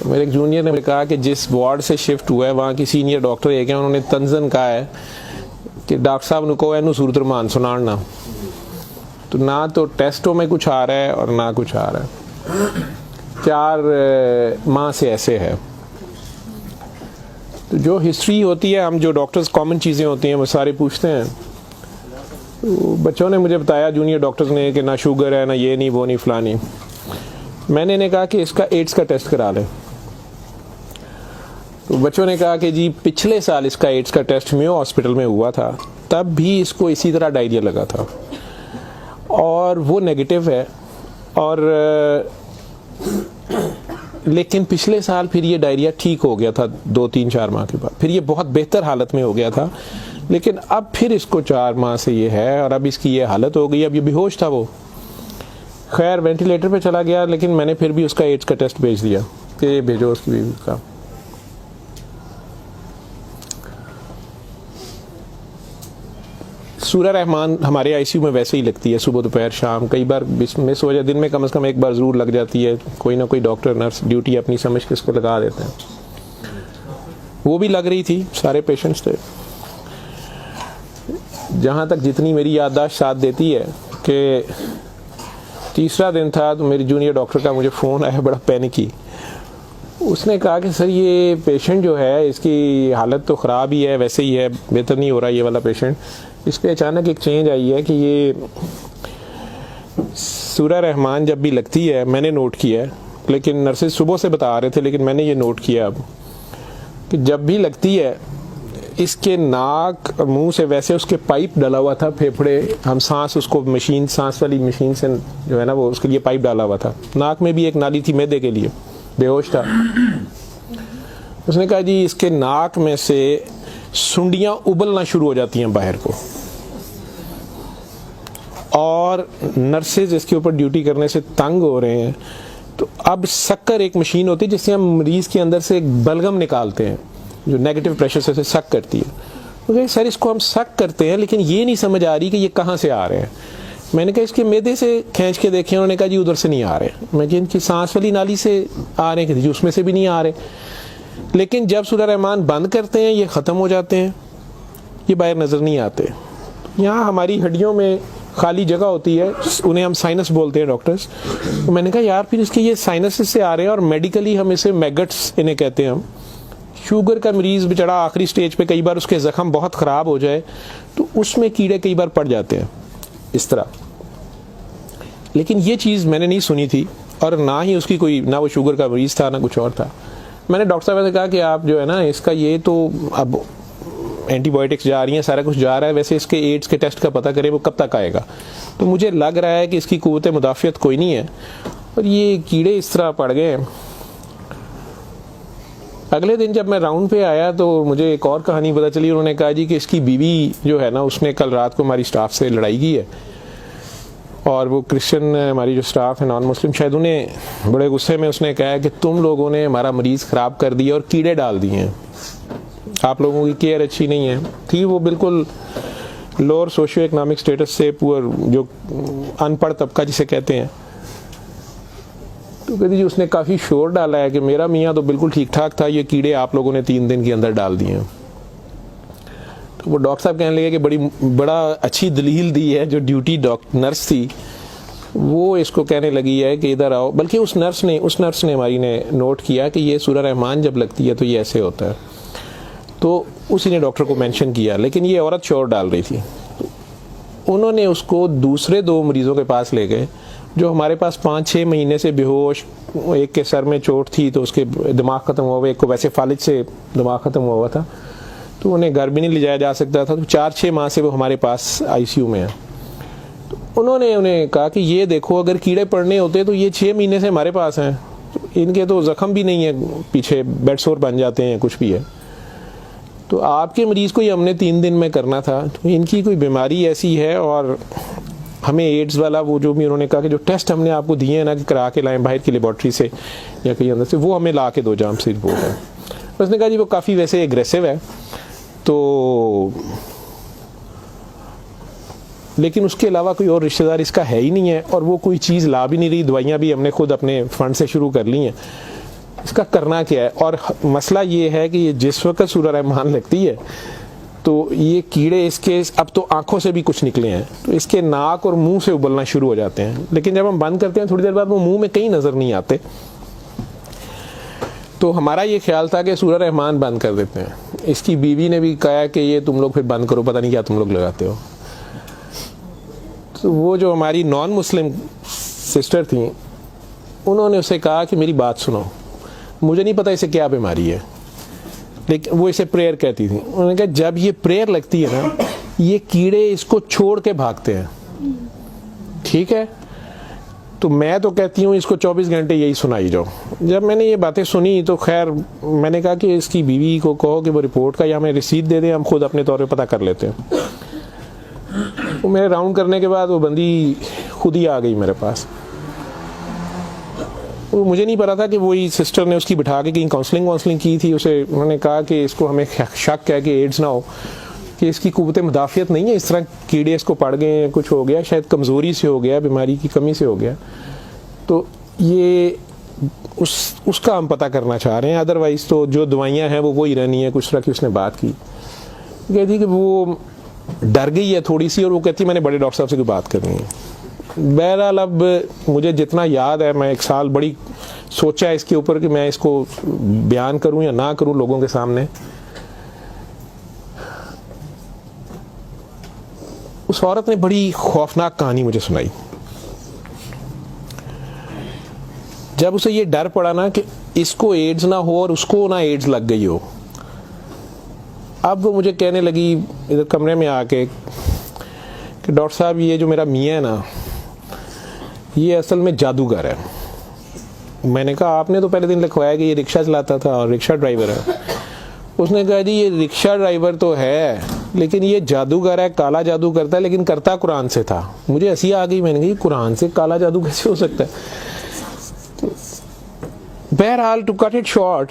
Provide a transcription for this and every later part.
मेरे एक जूनियर ने कहा कि जिस वार्ड से शिफ्ट हुआ है वहाँ की सीनियर डॉक्टर एक है, उन्होंने तंजन कहा है कि डॉक्टर साहब ने कहो इनू सूरत रमान सुनाना। तो ना तो टेस्टों में कुछ आ रहा है और ना कुछ आ रहा है। 4 माह से ऐसे है। तो जो हिस्ट्री होती है, हम जो डॉक्टर्स कॉमन चीज़ें होती हैं वो सारे पूछते हैं। तो बच्चों ने मुझे बताया, जूनियर डॉक्टर्स ने, कि ना शुगर है, ना ये नहीं वो नहीं फलानी। मैंने इन्हें कहा कि इसका एड्स का टेस्ट करा लें। तो बच्चों ने कहा कि जी पिछले साल इसका एड्स का टेस्ट मेयो हॉस्पिटल में हुआ था, तब भी इसको इसी तरह डायरिया लगा था और वो नेगेटिव है, और लेकिन पिछले साल फिर ये डायरिया ठीक हो गया था 2-3-4 माह के बाद, फिर ये बहुत बेहतर हालत में हो गया था, लेकिन अब फिर इसको 4 माह से ये है और अब इसकी ये हालत हो गई। अब ये बेहोश था वो, खैर वेंटिलेटर पे चला गया, लेकिन मैंने फिर भी उसका एड्स का टेस्ट भेज दिया कि भेजो उसकी बीवी का। सूरा रहमान हमारे आईसीयू में वैसे ही लगती है, सुबह दोपहर शाम, कई बार मिस हो जाए, दिन में कम से कम एक बार ज़रूर लग जाती है। कोई ना कोई डॉक्टर नर्स ड्यूटी अपनी समझ के इसको लगा देते हैं। वो भी लग रही थी, सारे पेशेंट्स थे। जहाँ तक जितनी मेरी याददाश्त साथ देती है कि तीसरा दिन था तो मेरी जूनियर डॉक्टर का मुझे फ़ोन आया, बड़ा पैनिकी। उसने कहा कि सर ये पेशेंट जो है इसकी हालत तो ख़राब ही है, वैसे ही है, बेहतर नहीं हो रहा ये वाला पेशेंट। इस पर अचानक एक चेंज आई है कि ये सूरा रहमान जब भी लगती है, मैंने नोट किया है, लेकिन नर्सेज सुबह से बता रहे थे, लेकिन मैंने ये नोट किया अब कि जब भी लगती है इसके नाक और मुंह से वैसे उसके पाइप डाला हुआ था, फेफड़े, हम सांस उसको मशीन, सांस वाली मशीन से जो है ना वो उसके लिए पाइप डाला हुआ था, नाक में भी एक नाली थी मैदे के लिए, बेहोश था। उसने कहा जी इसके नाक में से सुंडियां उबलना शुरू हो जाती हैं बाहर को, और नर्सेज इसके ऊपर ड्यूटी करने से तंग हो रहे हैं। तो अब शक्कर एक मशीन होती है जिससे हम मरीज के अंदर से एक बलगम निकालते हैं जो नेगेटिव प्रेशर से सक करती है। तो सर इसको हम सक करते हैं, लेकिन ये नहीं समझ आ रही कि ये कहाँ से आ रहे हैं। मैंने कहा इसके मैदे से खींच के देखे, उन्होंने कहा जी उधर से नहीं आ रहे। मैं जी इनकी सांस वाली नाली से आ रहे हैं, जी उसमें से भी नहीं आ रहे। लेकिन जब सूरा रहमान बंद करते हैं ये ख़त्म हो जाते हैं, ये बाहर नज़र नहीं आते। यहाँ हमारी हड्डियों में खाली जगह होती है, उन्हें हम साइनस बोलते हैं डॉक्टर्स। तो मैंने कहा यार फिर इसके ये साइनस से आ रहे हैं, और मेडिकली हम इसे मैगट्स इन्हें कहते हैं। हम शुगर का मरीज़ बेचारा आखिरी स्टेज पे, कई बार उसके ज़ख्म बहुत ख़राब हो जाए तो उसमें कीड़े कई बार पड़ जाते हैं इस तरह। लेकिन ये चीज़ मैंने नहीं सुनी थी, और ना ही उसकी कोई, ना वो शुगर का मरीज़ था ना कुछ और था। मैंने डॉक्टर साहब से कहा कि आप जो है ना इसका ये तो अब एंटीबायोटिक्स जा रही हैं, सारा कुछ जा रहा है, वैसे इसके एड्स के टेस्ट का पता करें वो कब तक आएगा। तो मुझे लग रहा है कि इसकी क़ुव्वत मुदाफ़ियत कोई नहीं है, और ये कीड़े इस तरह पड़ गए। अगले दिन जब मैं राउंड पे आया तो मुझे एक और कहानी पता चली। उन्होंने कहा जी कि इसकी बीवी जो है ना उसने कल रात को हमारी स्टाफ से लड़ाई की है, और वो क्रिश्चियन हमारी जो स्टाफ है नॉन मुस्लिम, शायद उन्हें बड़े गुस्से में उसने कहा कि तुम लोगों ने हमारा मरीज़ ख़राब कर दिया और कीड़े डाल दिए हैं, आप लोगों की केयर अच्छी नहीं है। थी वो बिल्कुल लोअर सोशियो इकनॉमिक स्टेटस से, पुअर, जो अनपढ़ तबका जिसे कहते हैं। तो कहती जी उसने काफ़ी शोर डाला है कि मेरा मियाँ तो बिल्कुल ठीक ठाक था, ये कीड़े आप लोगों ने 3 दिन के अंदर डाल दिए हैं। तो वो डॉक्टर साहब कहने लगे कि बड़ा अच्छी दलील दी है। जो ड्यूटी नर्स थी वो इसको कहने लगी है कि इधर आओ, बल्कि उस नर्स ने हमारी ने नोट किया कि ये सूरा रहमान जब लगती है तो ये ऐसे होता है, तो उसी ने डॉक्टर को मेंशन किया। लेकिन ये औरत शोर डाल रही थी। उन्होंने उसको दूसरे 2 मरीज़ों के पास ले गए जो हमारे पास 5-6 महीने से बेहोश, एक के सर में चोट थी तो उसके दिमाग ख़त्म हुआ हुआ, एक को वैसे फालिज से दिमाग ख़त्म हुआ हुआ था, तो उन्हें घर भी नहीं ले जाया जा सकता था। तो 4-6 माह से वो हमारे पास आईसीयू में है। तो उन्होंने उन्हें कहा कि ये देखो अगर कीड़े पड़ने होते तो ये 6 महीने से हमारे पास हैं, तो इनके तो ज़ख्म भी नहीं है, पीछे बेड सोर बन जाते हैं, कुछ भी है, तो आपके मरीज़ को ये हमने 3 दिन में करना था। तो इनकी कोई बीमारी ऐसी है, और हमें एड्स वाला वो जो भी उन्होंने कहा कि जो टेस्ट हमने आपको दिए हैं ना कि करा के लाएं बाहर की लेबॉर्ट्री से या कहीं अंदर से, वो हमें ला के दो जाम से रिपोर्ट है। उसने कहा जी वो काफ़ी वैसे एग्रेसिव है, तो लेकिन उसके अलावा कोई और रिश्तेदार इसका है ही नहीं है, और वो कोई चीज़ ला भी नहीं रही, दवाइयाँ भी हमने खुद अपने फंड से शुरू कर ली हैं। इसका करना क्या है। और मसला ये है कि ये जिस वक्त सूरह रहमान लगती है तो ये कीड़े इसके अब तो आंखों से भी कुछ निकले हैं, तो इसके नाक और मुंह से उबलना शुरू हो जाते हैं। लेकिन जब हम बंद करते हैं थोड़ी देर बाद वो मुंह में कहीं नज़र नहीं आते। तो हमारा ये ख्याल था कि सूरह रहमान बंद कर देते हैं। इसकी बीवी ने भी कहा कि ये तुम लोग फिर बंद करो, पता नहीं क्या तुम लोग लगाते हो। तो वो जो हमारी नॉन मुस्लिम सिस्टर थी उन्होंने उसे कहा कि मेरी बात सुनो, मुझे नहीं पता इसे क्या बीमारी है, लेकिन वो इसे प्रेयर कहती थी। उन्होंने कहा जब ये प्रेयर लगती है ना, ये कीड़े इसको छोड़ के भागते हैं, ठीक है। तो मैं तो कहती हूँ इसको 24 घंटे यही सुनाई जाओ। जब मैंने ये बातें सुनी तो खैर मैंने कहा कि इसकी बीवी को कहो कि वो रिपोर्ट का या हमें रिसीट दे दें, हम खुद अपने तौर पे पता कर लेते हैं। तो मेरे राउंड करने के बाद वो बंदी खुद ही आ गई मेरे पास। वो मुझे नहीं पता था कि वही सिस्टर ने उसकी बिठा के कहीं काउंसलिंग की थी। उसे उन्होंने कहा कि इसको हमें शक है कि एड्स ना हो, कि इसकी कुव्वत मुदाफ़ियत नहीं है, इस तरह कीड़े इसको पड़ गए, कुछ हो गया, शायद कमज़ोरी से हो गया, बीमारी की कमी से हो गया। तो ये उसका हम पता करना चाह रहे हैं। अदरवाइज़ तो जो दवाइयाँ हैं वो वही रहनी है। कुछ तरह की उसने बात की, कहती कि वो डर गई है थोड़ी सी, और वो कहती मैंने बड़े डॉक्टर साहब से कोई बात करनी है। बहरहाल अब मुझे जितना याद है, मैं 1 साल बड़ी सोचा है इसके ऊपर कि मैं इसको बयान करूं या ना करूं लोगों के सामने। उस औरत ने बड़ी खौफनाक कहानी मुझे सुनाई। जब उसे ये डर पड़ा ना कि इसको एड्स ना हो और उसको ना एड्स लग गई हो, अब वो मुझे कहने लगी इधर कमरे में आके कि डॉक्टर साहब ये जो मेरा मियाँ है ना, ये असल में जादूगर है। मैंने कहा आपने तो पहले दिन लिखवाया कि ये रिक्शा चलाता था और रिक्शा ड्राइवर है। उसने कहा जी ये रिक्शा ड्राइवर तो है, लेकिन ये जादूगर है, काला जादू करता है, लेकिन करता कुरान से था। मुझे हंसी आ गई, मैंने कहा कुरान से काला जादू कैसे हो सकता है। बहरहाल टू कट इट शॉर्ट,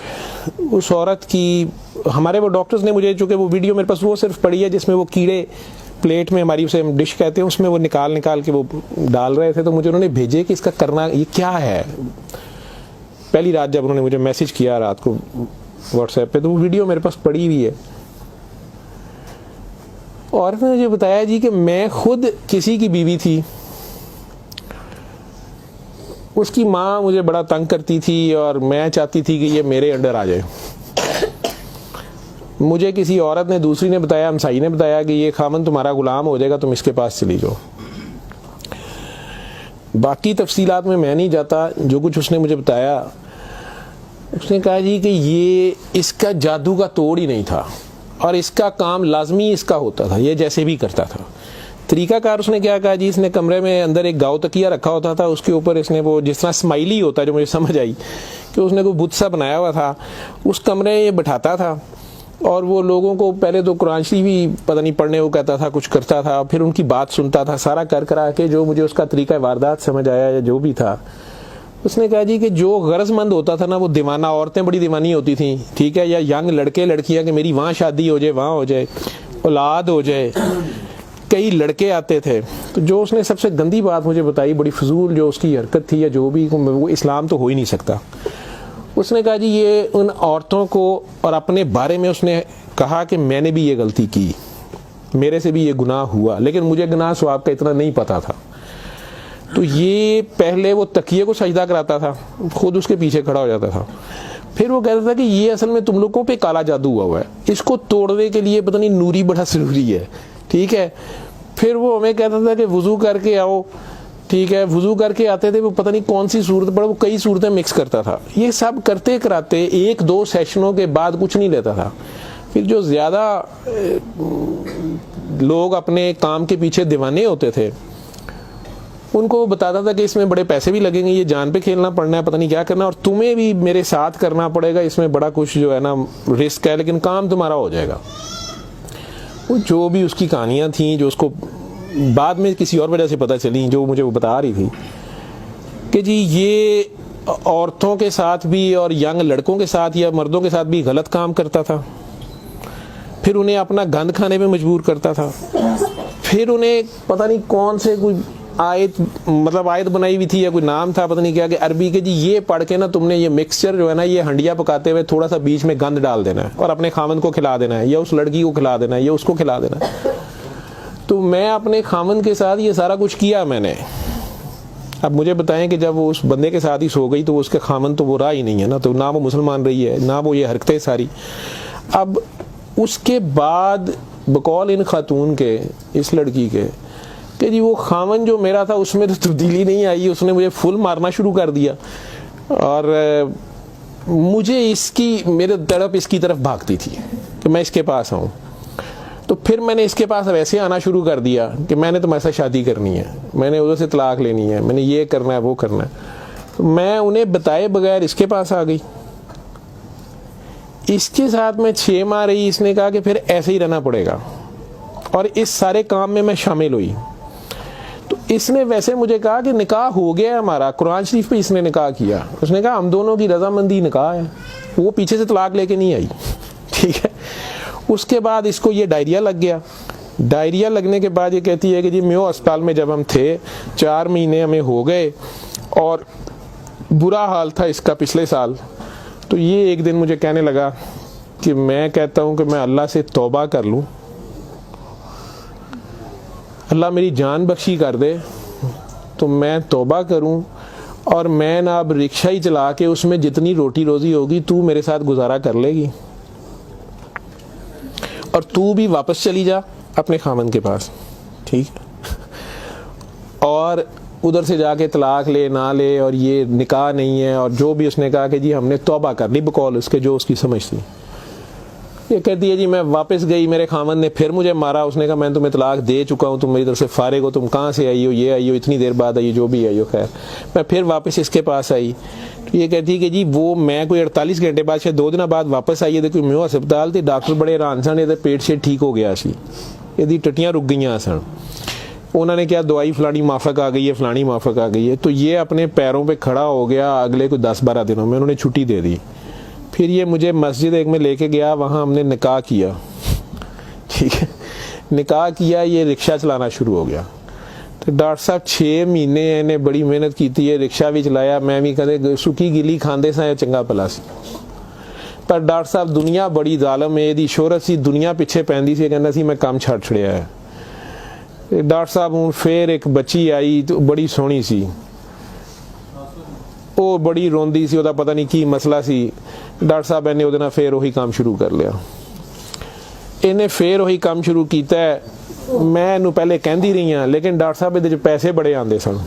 उस औरत की हमारे वो डॉक्टर्स ने मुझे, चूँकि वो वीडियो मेरे पास वो सिर्फ पड़ी है जिसमें वो कीड़े प्लेट में हमारी उसे हम डिश कहते हैं, उसमें वो निकाल के वो डाल रहे थे। तो मुझे उन्होंने भेजे कि इसका करना ये क्या है। पहली रात जब उन्होंने मुझे मैसेज किया रात को व्हाट्सएप पे, तो वो वीडियो मेरे पास पड़ी हुई है। और उसने मुझे बताया जी कि मैं खुद किसी की बीवी थी, उसकी माँ मुझे बड़ा तंग करती थी और मैं चाहती थी कि ये मेरे अंडर आ जाए। मुझे किसी औरत ने, दूसरी ने बताया, हमसाई ने बताया कि ये खामन तुम्हारा गुलाम हो जाएगा, तुम इसके पास चली जाओ। बाकी तफसीलात में मैं नहीं जाता। जो कुछ उसने मुझे बताया, उसने कहा जी कि ये इसका जादू का तोड़ ही नहीं था और इसका काम लाजमी इसका होता था, ये जैसे भी करता था। तरीकाकार उसने क्या कहा जी, इसने कमरे में अंदर एक गाँव तकिया रखा होता था, उसके ऊपर इसने वो जिस तरह स्माइली होता है, जो मुझे समझ आई कि उसने कोई बुत सा बनाया हुआ था, उस कमरे में ये बैठाता था और वो लोगों को पहले तो कुरान शरीफ भी पता नहीं पढ़ने को कहता था, कुछ करता था, फिर उनकी बात सुनता था, सारा कर करा के जो मुझे उसका तरीका वारदात समझ आया या जो भी था। उसने कहा जी कि जो गरजमंद होता था ना, वो दीवाना, औरतें बड़ी दीवानी होती थी, ठीक है, या यंग लड़के लड़कियां कि मेरी वहाँ शादी हो जाए, वहाँ हो जाए, औलाद हो जाए, कई लड़के आते थे। तो जो उसने सबसे गंदी बात मुझे बताई, बड़ी फजूल जो उसकी हरकत थी या जो भी, वो इस्लाम तो हो ही नहीं सकता। उसने कहा जी ये उन औरतों को, और अपने बारे में उसने कहा कि मैंने भी ये गलती की, मेरे से भी ये गुनाह हुआ, लेकिन मुझे गुनाह सवाब का इतना नहीं पता था। तो ये पहले वो तकिए को सजदा कराता था, खुद उसके पीछे खड़ा हो जाता था, फिर वो कहता था कि ये असल में तुम लोगों पे काला जादू हुआ है, इसको तोड़ने के लिए पता नहीं नूरी बड़ा जरूरी है, ठीक है। फिर वो हमें कहता था कि वुजू करके आओ, ठीक है, वुजू करके आते थे, वो पता नहीं कौन सी सूरत पड़ा, वो कई सूरतें मिक्स करता था। ये सब करते कराते 1-2 सेशनों के बाद कुछ नहीं लेता था। फिर जो ज़्यादा लोग अपने काम के पीछे दीवाने होते थे, उनको बताता था कि इसमें बड़े पैसे भी लगेंगे, ये जान पे खेलना पड़ना है, पता नहीं क्या करना, और तुम्हें भी मेरे साथ करना पड़ेगा, इसमें बड़ा कुछ जो है ना रिस्क है, लेकिन काम तुम्हारा हो जाएगा। वो जो भी उसकी कहानियाँ थीं, जो उसको बाद में किसी और वजह से पता चली, जो मुझे वो बता रही थी कि जी ये औरतों के साथ भी और यंग लड़कों के साथ या मर्दों के साथ भी गलत काम करता था, फिर उन्हें अपना गंद खाने पे मजबूर करता था, फिर उन्हें पता नहीं कौन से कोई आयत, मतलब आयत बनाई हुई थी या कोई नाम था पता नहीं क्या, कि अरबी के जी ये पढ़ के ना तुमने ये मिक्सचर जो है ना, ये हंडिया पकाते हुए थोड़ा सा बीच में गंद डाल देना है और अपने खामन को खिला देना है, या उस लड़की को खिला देना है, या उसको खिला देना है। तो मैं अपने खामन के साथ ये सारा कुछ किया मैंने। अब मुझे बताएं कि जब वो उस बंदे के साथ ही सो गई तो उसके खामन तो वो रहा ही नहीं है ना, तो ना वो मुसलमान रही है, ना वो ये हरकतें सारी। अब उसके बाद बकौल इन खातून के, इस लड़की के, कि जी वो खामन जो मेरा था उसमें तो तब्दीली नहीं आई, उसने मुझे फुल मारना शुरू कर दिया। और मुझे इसकी, मेरे तड़प इसकी तरफ भागती थी कि मैं इसके पास आऊँ। तो फिर मैंने इसके पास वैसे आना शुरू कर दिया कि मैंने तुम्हारे साथ शादी करनी है, मैंने उधर से तलाक लेनी है, मैंने ये करना है वो करना है। तो मैं उन्हें बताए बगैर इसके पास आ गई। इसके साथ मैं 6 माह रही। इसने कहा कि फिर ऐसे ही रहना पड़ेगा, और इस सारे काम में मैं शामिल हुई। तो इसने वैसे मुझे कहा कि निकाह हो गया है हमारा, कुरान शरीफ पे इसने निकाह किया। उसने कहा हम दोनों की रजामंदी निकाह है, वो पीछे से तलाक लेके नहीं आई, ठीक है। उसके बाद इसको ये डायरिया लग गया। डायरिया लगने के बाद ये कहती है कि जी मेयो अस्पताल में जब हम थे 4 महीने हमें हो गए, और बुरा हाल था इसका पिछले साल। तो ये एक दिन मुझे कहने लगा कि मैं कहता हूँ कि मैं अल्लाह से तौबा कर लूँ, अल्लाह मेरी जान बख्शी कर दे, तो मैं तौबा करूँ और मैं ना अब रिक्शा ही चला के उसमें जितनी रोटी रोजी होगी तू मेरे साथ गुजारा कर लेगी, और तू भी वापस चली जा अपने खामन के पास, ठीक है। और उधर से जाके तलाक ले ना ले, और ये निकाह नहीं है, और जो भी उसने कहा कि जी हमने तौबा कर ली बकौल उसके, जो उसकी समझ थी। ये कहती है जी मैं वापस गई, मेरे खामन ने फिर मुझे मारा। उसने कहा मैं तुम्हें तलाक दे चुका हूँ, तुम मेरी तरफ से फारिग हो, तुम कहाँ से आई हो, ये आई हो, इतनी देर बाद आई हो, जो भी आई हो। खैर मैं फिर वापस इसके पास आई। तो ये कहती है कि जी वो मैं कोई 48 घंटे बाद, शायद 2 दिन बाद वापस आई है। देखो मैं अस्पताल थी, डॉक्टर बड़े हैरान सन, ये पेट से ठीक हो गया सी, यदि टट्टियाँ रुक गई सन। उन्होंने क्या दवाई फलानी माफक आ गई है, फलानी माफक आ गई है। तो ये अपने पैरों पे खड़ा हो गया। अगले कोई 10-12 दिनों में उन्होंने छुट्टी दे दी। फिर ये मुझे मस्जिद एक में लेके गया, वहाँ हमने निकाह किया, ठीक है। निकाह किया, ये रिक्शा चलाना शुरू हो गया। तो डॉक्टर साहब 6 महीने इन्हें बड़ी मेहनत की थी, रिक्शा भी चलाया, मैं भी कदे सुखी गिली खांदे सा चंगा भला सी। पर डॉक्टर साहब दुनिया बड़ी जालम है, यदि शोहरत सी दुनिया पिछे पैंदी सी, कहना सी मैं काम छड़ छड़िया है। डॉक्टर साहब हूँ फिर एक बच्ची आई, तो बड़ी सोहनी सी, वो बड़ी रोंदी सी, ਉਹਦਾ पता नहीं की मसला सी। डॉक्टर साहब ने ਉਹਦੇ ਨਾਲ फिर वही काम शुरू कर लिया। इन्हें फिर वही काम शुरू किया है। मैं ਇਹਨੂੰ पहले कहती रही हाँ, लेकिन डॉक्टर साहब ਇਹਦੇ 'ਚ पैसे बड़े आते सन।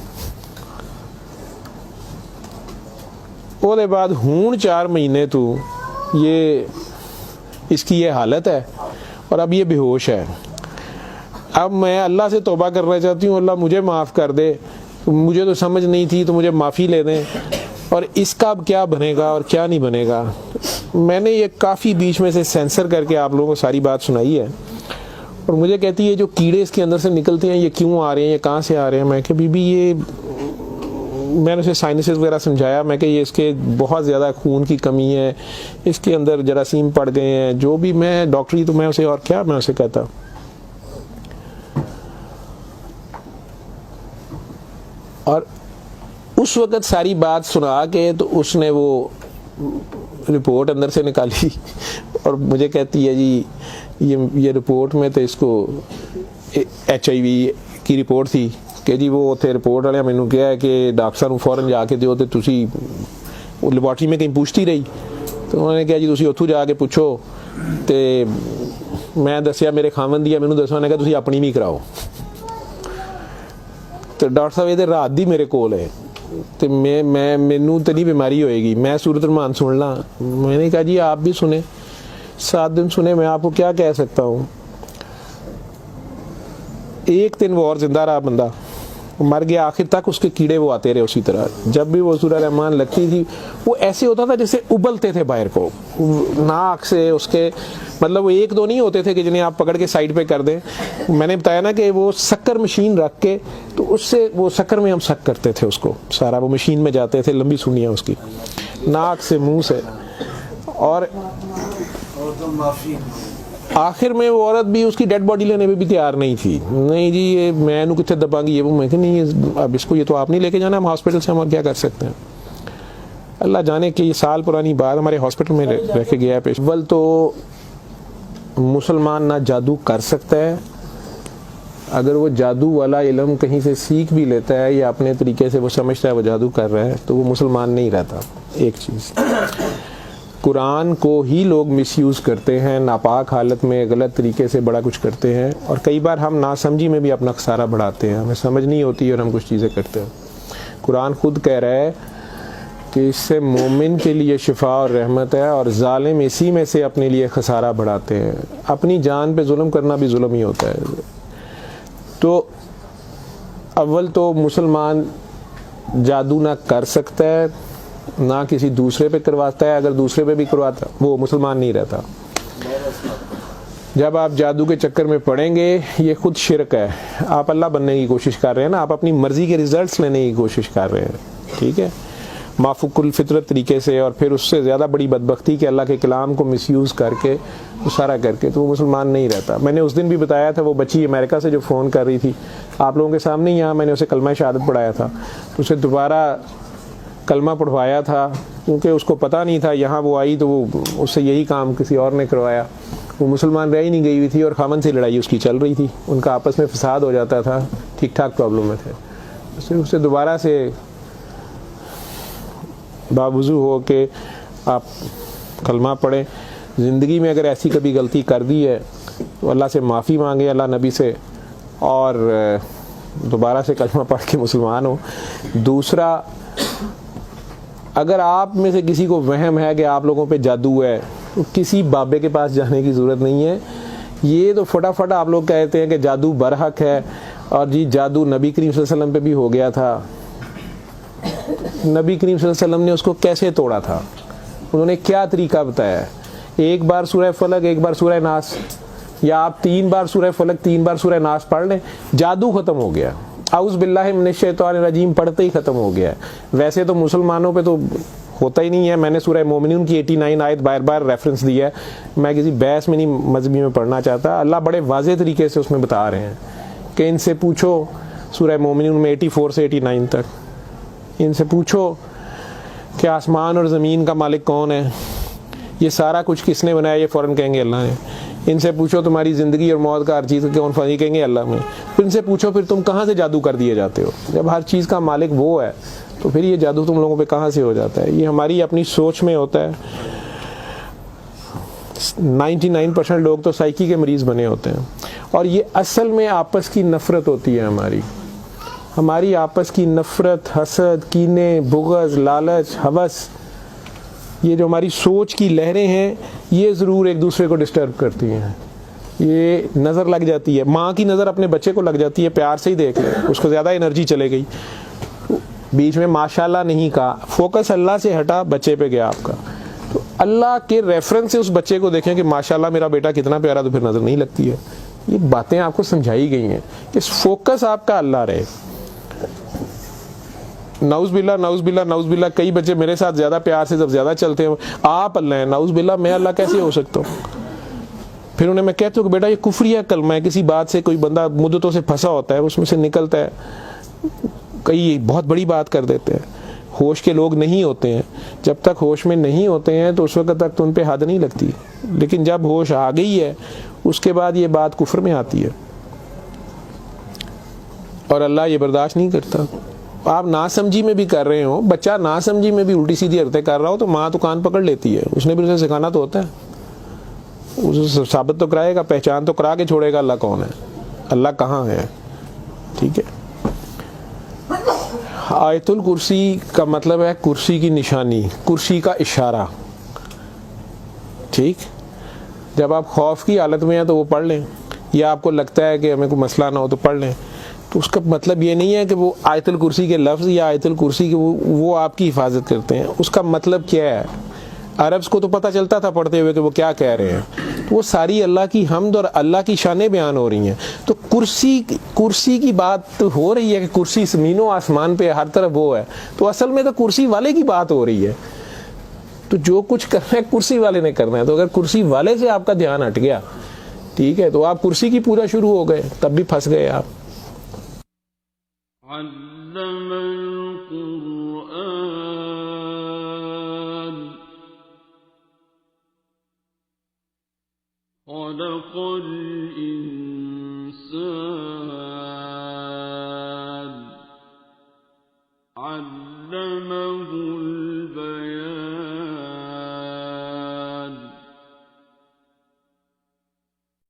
ਉਹਦੇ बाद हूँ 4 महीने तो ये इसकी ये हालत है, और अब ये बेहोश है। अब मैं अल्लाह से तौबा करना चाहती हूँ, अल्लाह मुझे माफ़ कर दे, मुझे तो समझ नहीं थी, तो मुझे माफ़ी ले दें, और इसका अब क्या बनेगा और क्या नहीं बनेगा। मैंने ये काफ़ी बीच में से सेंसर करके आप लोगों को सारी बात सुनाई है। और मुझे कहती है जो कीड़े इसके अंदर से निकलते हैं ये क्यों आ रहे हैं, ये कहाँ से आ रहे हैं। मैं कि बीबी ये, मैंने उसे साइनसेस वगैरह समझाया। मैं कि ये इसके बहुत ज़्यादा खून की कमी है, इसके अंदर जरासीम पड़ गए हैं, जो भी। मैं डॉक्टरी तो मैं उसे और क्या मैं उसे कहता। और उस वक़्त सारी बात सुना के तो उसने वो रिपोर्ट अंदर से निकाली, और मुझे कहती है जी ये रिपोर्ट में तो इसको HIV की रिपोर्ट थी कि जी वो उत्थे रिपोर्ट वाले मैनू कहा है कि डॉक्टर साहब फौरन जाके दिओ, तो तुसी वो लैबोरेटरी में कहीं पूछती रही। तो उन्होंने कहा जी तुसी उत्थों जाके पूछो। तो मैं दसिया मेरे खामन दी, मैनू दसो, उन्होंने कहा तुसी अपनी भी कराओ। तो डॉक्टर साहब ये रात दी मेरे कोल है, तो मैं मैनू तो नहीं बीमारी होएगी, मैं सूरत रहमान सुन ला। मैंने कहा जी आप भी सुने, 7 दिन सुने, मैं आपको क्या कह सकता हूँ। 1 दिन वो और जिंदा रहा, बंदा मर गया। आखिर तक उसके कीड़े वो आते रहे उसी तरह। जब भी वो सूरह रहमान लगती थी वो ऐसे होता था जैसे उबलते थे बाहर को, नाक से उसके, मतलब वो 1-2 नहीं होते थे कि जिन्हें आप पकड़ के साइड पे कर दें। मैंने बताया ना कि वो शक्कर मशीन रख के, तो उससे वो शक्कर में हम शक करते थे उसको सारा, वो मशीन में जाते थे, लंबी सुनियाँ उसकी नाक से मुंह से। और आखिर में वो औरत भी उसकी डेड बॉडी लेने में भी तैयार नहीं थी। नहीं जी ये मैं इन्हू कितने दबांगी, ये वो। मैं नहीं अब इसको ये तो आप नहीं लेके जाना, हम हॉस्पिटल से हम और क्या कर सकते हैं। अल्लाह जाने कि ये साल पुरानी बात हमारे हॉस्पिटल में रह के गया है पेश। अव्वल तो मुसलमान ना जादू कर सकता है, अगर वो जादू वाला इल्म कहीं से सीख भी लेता है या अपने तरीके से वो समझता है वो जादू कर रहा है तो वो मुसलमान नहीं रहता। एक चीज़, कुरान को ही लोग मिसयूज़ करते हैं, नापाक हालत में गलत तरीके से बड़ा कुछ करते हैं, और कई बार हम नासमझी में भी अपना खसारा बढ़ाते हैं, हमें समझ नहीं होती और हम कुछ चीज़ें करते हैं। कुरान खुद कह रहा है कि इससे मोमिन के लिए शिफा और रहमत है, और जालिम इसी में से अपने लिए खसारा बढ़ाते हैं। अपनी जान पे जुल्म करना भी जुल्म ही होता है। तो अव्वल तो मुसलमान जादू ना कर सकता है ना किसी दूसरे पे करवाता है, अगर दूसरे पे भी करवाता वो मुसलमान नहीं रहता। जब आप जादू के चक्कर में पड़ेंगे ये खुद शिरक है। आप अल्लाह बनने की कोशिश कर रहे हैं ना, आप अपनी मर्जी के रिजल्ट्स लेने की कोशिश कर रहे हैं, ठीक है, माफुकुल फितरत तरीके से, और फिर उससे ज़्यादा बड़ी बदबख्ती कि अल्लाह के कलाम को मिसयूज़ करके वो सारा करके, तो वो मुसलमान नहीं रहता। मैंने उस दिन भी बताया था, वो बच्ची अमेरिका से जो फ़ोन कर रही थी आप लोगों के सामने, यहाँ मैंने उसे कलमा शहादत पढ़ाया था, तो उसे दोबारा कलमा पढ़वाया था क्योंकि उसको पता नहीं था। यहाँ वो आई तो वो उससे यही काम किसी और ने करवाया। वो मुसलमान रह ही नहीं गई हुई थी और खामन से लड़ाई उसकी चल रही थी, उनका आपस में फसाद हो जाता था, ठीक ठाक प्रॉब्लम में थे। उससे दोबारा से बावजू हो के आप कलमा पढ़ें। ज़िंदगी में अगर ऐसी कभी गलती कर दी है तो अल्लाह से माफ़ी मांगे, अल्लाह नबी से, और दोबारा से कलमा पढ़ के मुसलमान हो। दूसरा, अगर आप में से किसी को वहम है कि आप लोगों पे जादू है तो किसी बाबे के पास जाने की ज़रूरत नहीं है। ये तो फटाफट आप लोग कहते हैं कि जादू बरहक है, और जी जादू नबी करीम सल्लल्लाहु अलैहि वसल्लम पे भी हो गया था। नबी करीम सल्लल्लाहु अलैहि वसल्लम ने उसको कैसे तोड़ा था, उन्होंने क्या तरीका बताया? एक बार सूरह फलक, एक बार सूरह नास, या आप 3 बार सूरह फलक 3 बार सूरह नास पढ़ लें, जादू ख़त्म हो गया। औज़ु बिल्लाहि मिनश शैतानिर रजीम पढ़ते ही ख़त्म हो गया। वैसे तो मुसलमानों पे तो होता ही नहीं है। मैंने सूरह मोमिनून की 89 आयत बार बार रेफरेंस दिया है, मैं किसी बहस में नहीं मजहबी में पढ़ना चाहता। अल्लाह बड़े वाज़ेह तरीके से उसमें बता रहे हैं कि इनसे पूछो, सूरह मोमिनून में 84 से 89 तक, इनसे पूछो कि आसमान और ज़मीन का मालिक कौन है, ये सारा कुछ किसने बनाया, ये फ़ौरन कहेंगे अल्लाह ने। इनसे पूछो तुम्हारी ज़िंदगी और मौत का हर चीज़ कौन फनी, कहेंगे अल्लाह में। फिर इनसे पूछो फिर तुम कहाँ से जादू कर दिए जाते हो, जब हर चीज़ का मालिक वो है तो फिर ये जादू तुम लोगों पे कहाँ से हो जाता है? ये हमारी अपनी सोच में होता है। 99% लोग तो साइकी के मरीज़ बने होते हैं, और ये असल में आपस की नफ़रत होती है हमारी आपस की नफ़रत, हसद, कीने, बुग़्ज़, लालच, हवस, ये जो हमारी सोच की लहरें हैं ये ज़रूर एक दूसरे को डिस्टर्ब करती हैं। ये नज़र लग जाती है, माँ की नज़र अपने बच्चे को लग जाती है, प्यार से ही देख ले, उसको ज़्यादा एनर्जी चले गई, बीच में माशाल्लाह नहीं कहा, फोकस अल्लाह से हटा, बच्चे पे गया आपका। तो अल्लाह के रेफरेंस से उस बच्चे को देखें कि माशाल्लाह मेरा बेटा कितना प्यारा, तो फिर नज़र नहीं लगती है। ये बातें आपको समझाई गई हैं कि फोकस आपका अल्लाह रहे। नाउज़ बिल्ला, नाउज़ बिल्ला, नाउज़ बिल्ला, कई बच्चे मेरे साथ ज़्यादा प्यार से जब ज़्यादा चलते हैं, आप अल्लाह हैं, नाउज़ बिल्ला मैं अल्लाह कैसे हो सकता हूँ? फिर उन्हें मैं कहता हूँ कि बेटा ये कुफ्रिया कलमा है। किसी बात से कोई बंदा मुद्दतों से फंसा होता है, उसमें से निकलता है, कई बहुत बड़ी बात कर देते हैं। होश के लोग नहीं होते हैं, जब तक होश में नहीं होते हैं तो उस वक्त तक तो उन पे हद नहीं लगती, लेकिन जब होश आ गई है उसके बाद ये बात कुफ्र में आती है, और अल्लाह ये बर्दाश्त नहीं करता। आप नासमझी में भी कर रहे हो, बच्चा नासमझी में भी उल्टी सीधी हरकतें कर रहा हो तो माँ तो कान पकड़ लेती है, उसने भी उसे सिखाना तो होता है, उसे साबित तो कराएगा, पहचान तो करा के छोड़ेगा अल्लाह कौन है, अल्लाह कहाँ है। ठीक है, आयतुल कुर्सी का मतलब है कुर्सी की निशानी, कुर्सी का इशारा। ठीक, जब आप खौफ की हालत में हैं तो वो पढ़ लें, या आपको लगता है कि हमें कोई मसला ना हो तो पढ़ लें, तो उसका मतलब ये नहीं है कि वो आयतुल कुर्सी के लफ्ज़ या आयतुल कुर्सी के वो आपकी हिफाजत करते हैं। उसका मतलब क्या है? अरब्स को तो पता चलता था पढ़ते हुए कि वो क्या कह रहे हैं, तो वो सारी अल्लाह की हम्द और अल्लाह की शानें बयान हो रही हैं। तो कुर्सी की बात तो हो रही है कि कुर्सी ज़मीनों आसमान पे हर तरफ वो है, तो असल में तो कुर्सी वाले की बात हो रही है। तो जो कुछ करना है कुर्सी वाले ने करना है, तो अगर कुर्सी वाले से आपका ध्यान हट गया ठीक है, तो आप कुर्सी की पूजा शुरू हो गए, तब भी फंस गए आप। अल्लमल कुरआन खलक़ल इंसान